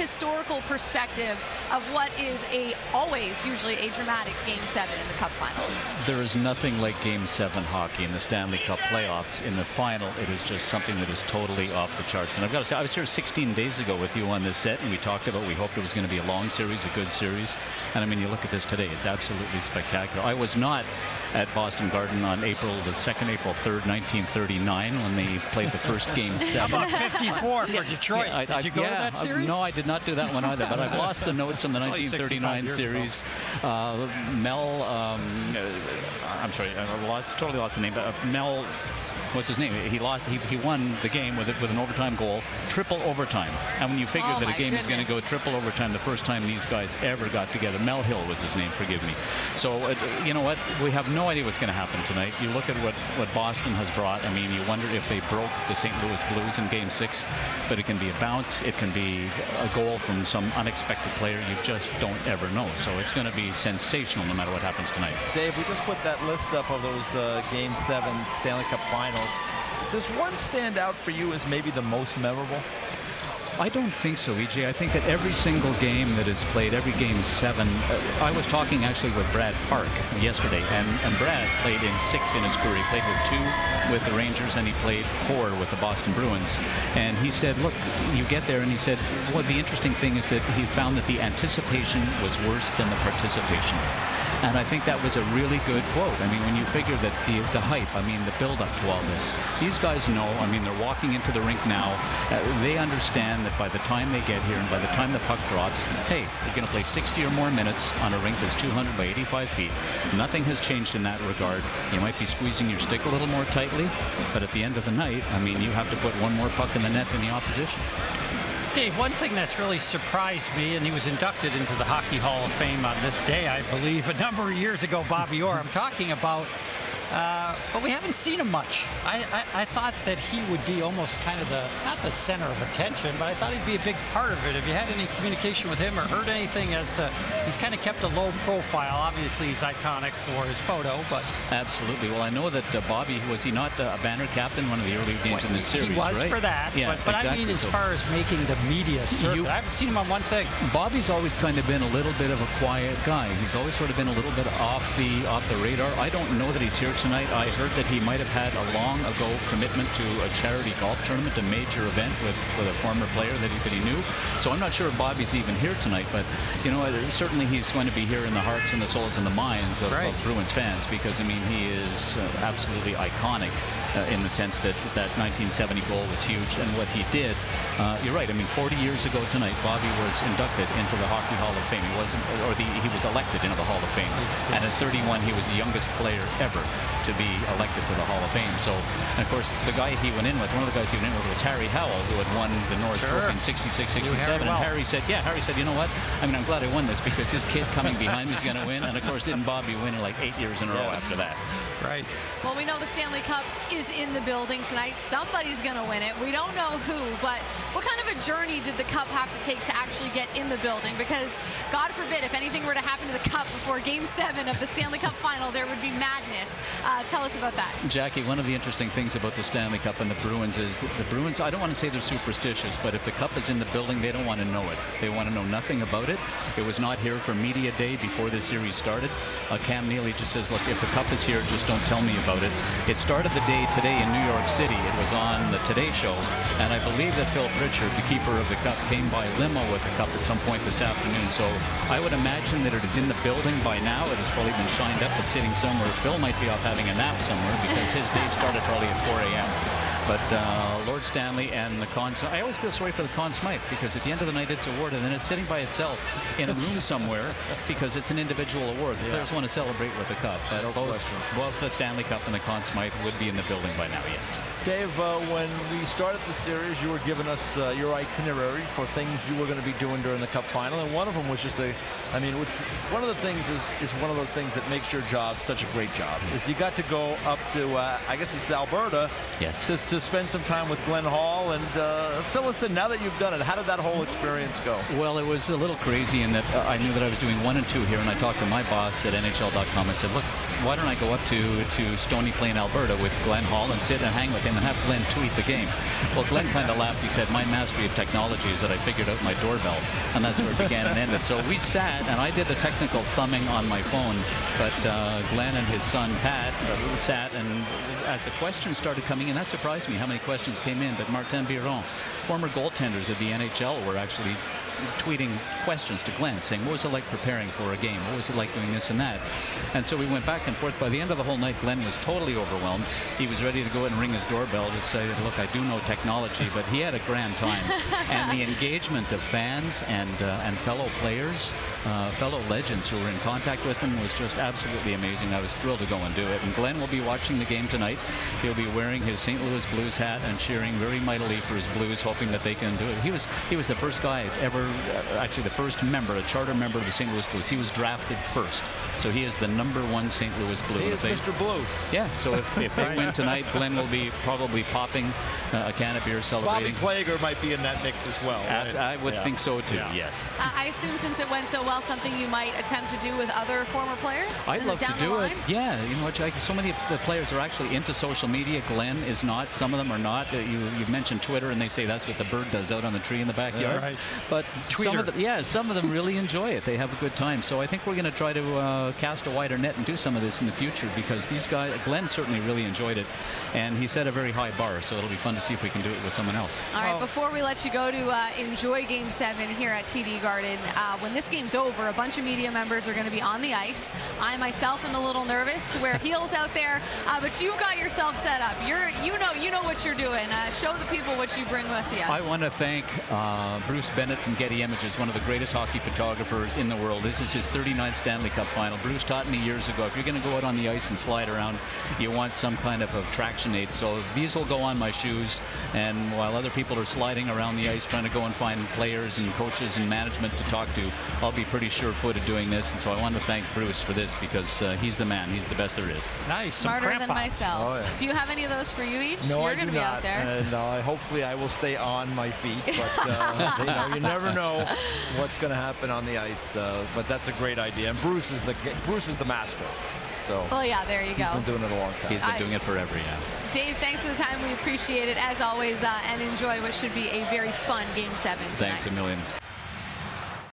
historical perspective of what is usually a dramatic Game 7 in the Cup final. There is nothing like Game 7 hockey in the Stanley Cup playoffs. In the final, it is just something that is totally off the charts. And I've got to say, I was here 16 days ago with you on this set, and we hoped it was going to be a long series, a good series. And I mean, you look at this today, it's absolutely spectacular. I was not at Boston Garden on April 3rd, 1939, when they played the first Game 7. How about 54 for Detroit? Yeah, did you go to that series? No, I did not do that one either, but I've lost the notes from the 1939 series. Mel, I'm sorry, I totally lost the name, but Mel, what's his name? He won the game with an overtime goal, triple overtime. And when you figure that a game is going to go triple overtime, the first time these guys ever got together, Mel Hill was his name, forgive me. So, you know what? We have no idea what's going to happen tonight. You look at what Boston has brought. I mean, you wonder if they broke the St. Louis Blues in Game 6, but it can be a bounce. It can be a goal from some unexpected player. You just don't ever know. So it's going to be sensational no matter what happens tonight. Dave, we just put that list up of those Game 7 Stanley Cup finals. Does one stand out for you as maybe the most memorable? I don't think so, EJ. I think that every single game that is played, every Game 7, I was talking actually with Brad Park yesterday, and Brad played in 6 in his career. He played with 2 with the Rangers, and he played 4 with the Boston Bruins. And he said, look, you get there, and he said, well, the interesting thing is that he found that the anticipation was worse than the participation. And I think that was a really good quote. I mean, when you figure that the hype, I mean, the build-up to all this, these guys know, I mean, they're walking into the rink now. They understand that by the time they get here and by the time the puck drops, hey, you're going to play 60 or more minutes on a rink that's 200 by 85 feet. Nothing has changed in that regard. You might be squeezing your stick a little more tightly, but at the end of the night, I mean, you have to put one more puck in the net than the opposition. Dave, one thing that's really surprised me, and he was inducted into the Hockey Hall of Fame on this day, I believe, a number of years ago, Bobby Orr. I'm talking about, but we haven't seen him much. I thought that he would be almost kind of not the center of attention, but I thought he'd be a big part of it. Have you had any communication with him or heard anything as to, he's kind of kept a low profile. Obviously, he's iconic for his photo, but. Absolutely. Well, I know that Bobby, was he not a banner captain one of the early games in the series, he was right? for that, yeah, but exactly. I mean, as far as making the media circuit, I haven't seen him on one thing. Bobby's always kind of been a little bit of a quiet guy. He's always sort of been a little bit off the radar. I don't know that he's here tonight. I heard that he might have had a long ago commitment to a charity golf tournament, a major event with a former player that he knew. So I'm not sure if Bobby's even here tonight, but you know, certainly he's going to be here in the hearts and the souls and the minds of Bruins fans, because I mean, he is absolutely iconic in the sense that that 1970 goal was huge, and what he did. You're right. I mean, 40 years ago tonight, Bobby was inducted into the Hockey Hall of Fame. He wasn't, he was elected into the Hall of Fame, and at 31, he was the youngest player ever to be elected to the Hall of Fame. So, and of course, the guy he went in with, one of the guys he went in with was Harry Howell, who had won the Norris Trophy in 66, 67. And Harry said, you know what? I mean, I'm glad I won this because this kid coming behind me is going to win. And of course, didn't Bobby win like 8 years in a row after that? Right. Well, we know the Stanley Cup is in the building tonight. Somebody's going to win it. We don't know who, but what kind of a journey did the Cup have to take to actually get in the building? Because, God forbid, if anything were to happen to the Cup before Game 7 of the Stanley Cup final, there would be madness. Tell us about that. Jackie, one of the interesting things about the Stanley Cup and the Bruins is the Bruins, I don't want to say they're superstitious, but if the Cup is in the building, they don't want to know it. They want to know nothing about it. It was not here for media day before the series started. Cam Neely just says, look, if the Cup is here, just don't tell me about it. It started the day today in New York City. It was on the Today Show, and I believe that Phil Pritchard, the keeper of the Cup, came by limo with the Cup at some point this afternoon. So I would imagine that it is in the building by now. It has probably been shined up. It's sitting somewhere. Phil might be off having a nap somewhere because his day started probably at 4 a.m. But Lord Stanley and the Conn Smythe, I always feel sorry for the Conn Smythe because at the end of the night it's awarded and then it's sitting by itself in a room somewhere because it's an individual award. The players want to celebrate with the Cup. But both the Stanley Cup and the Conn Smythe would be in the building by now, yes. Dave, when we started the series, you were giving us your itinerary for things you were going to be doing during the Cup final, and one of them was just one of the things is one of those things that makes your job such a great job, is you got to go up to, I guess it's Alberta, yes, to spend some time with Glenn Hall. And fill us in, now that you've done it, how did that whole experience go? Well, it was a little crazy in that I knew that I was doing 1 and 2 here, and I talked to my boss at NHL.com. I said, look, why don't I go up to Stony Plain, Alberta with Glenn Hall and sit and hang with him and have Glenn tweet the game. Well, Glenn kind of laughed. He said, my mastery of technology is that I figured out my doorbell. And that's where it began and ended. So we sat, and I did the technical thumbing on my phone, but Glenn and his son, Pat, sat, and as the questions started coming in, that surprised me how many questions came in. But Martin Biron, former goaltenders of the NHL, were actually tweeting questions to Glenn, saying, what was it like preparing for a game? What was it like doing this and that? And so we went back and forth. By the end of the whole night, Glenn was totally overwhelmed. He was ready to go and ring his doorbell to say, look, I do know technology, but he had a grand time. And the engagement of fans and fellow players, fellow legends who were in contact with him was just absolutely amazing. I was thrilled to go and do it. And Glenn will be watching the game tonight. He'll be wearing his St. Louis Blues hat and cheering very mightily for his Blues, hoping that they can do it. He was the first guy ever, actually the first member, a charter member of the St. Louis Blues. He was drafted first. So he is the #1 St. Louis Blue. He is Mr. Blue. Yeah, so if they win tonight, Glenn will be probably popping a can of beer celebrating. Bobby Plager might be in that mix as well. Right? I would think so too, yes. I assume since it went so well, something you might attempt to do with other former players? I'd love to do it. Yeah, you know what, so many of the players are actually into social media. Glenn is not. Some of them are not. You've mentioned Twitter, and they say that's what the bird does out on the tree in the backyard. Yeah, right. But some of them really enjoy it. They have a good time. So I think we're going to try to cast a wider net and do some of this in the future, because these guys, Glenn certainly really enjoyed it, and he set a very high bar. So it'll be fun to see if we can do it with someone else. All right, before we let you go to enjoy Game 7 here at TD Garden, when this game's over, a bunch of media members are going to be on the ice. I myself am a little nervous to wear heels out there, but you've got yourself set up. You know what you're doing. Show the people what you bring with you. I want to thank Bruce Bennett from Getty Images, one of the greatest hockey photographers in the world. This is his 39th Stanley Cup final. Bruce taught me years ago, if you're going to go out on the ice and slide around, you want some kind of traction aid. So these will go on my shoes, and while other people are sliding around the ice trying to go and find players and coaches and management to talk to, I'll be pretty sure-footed doing this. And so I want to thank Bruce for this, because he's the man. He's the best there is. Nice. Smarter than myself. Oh, yeah. Do you have any of those for you each? No, You're I going do to be not. out there. And hopefully I will stay on my feet. But you never know what's going to happen on the ice. But that's a great idea. And Bruce is the master. So. Well, yeah, there you go. He's been doing it a long time. He's been doing it forever, yeah. Dave, thanks for the time. We appreciate it as always, and enjoy what should be a very fun Game 7 tonight. Thanks a million.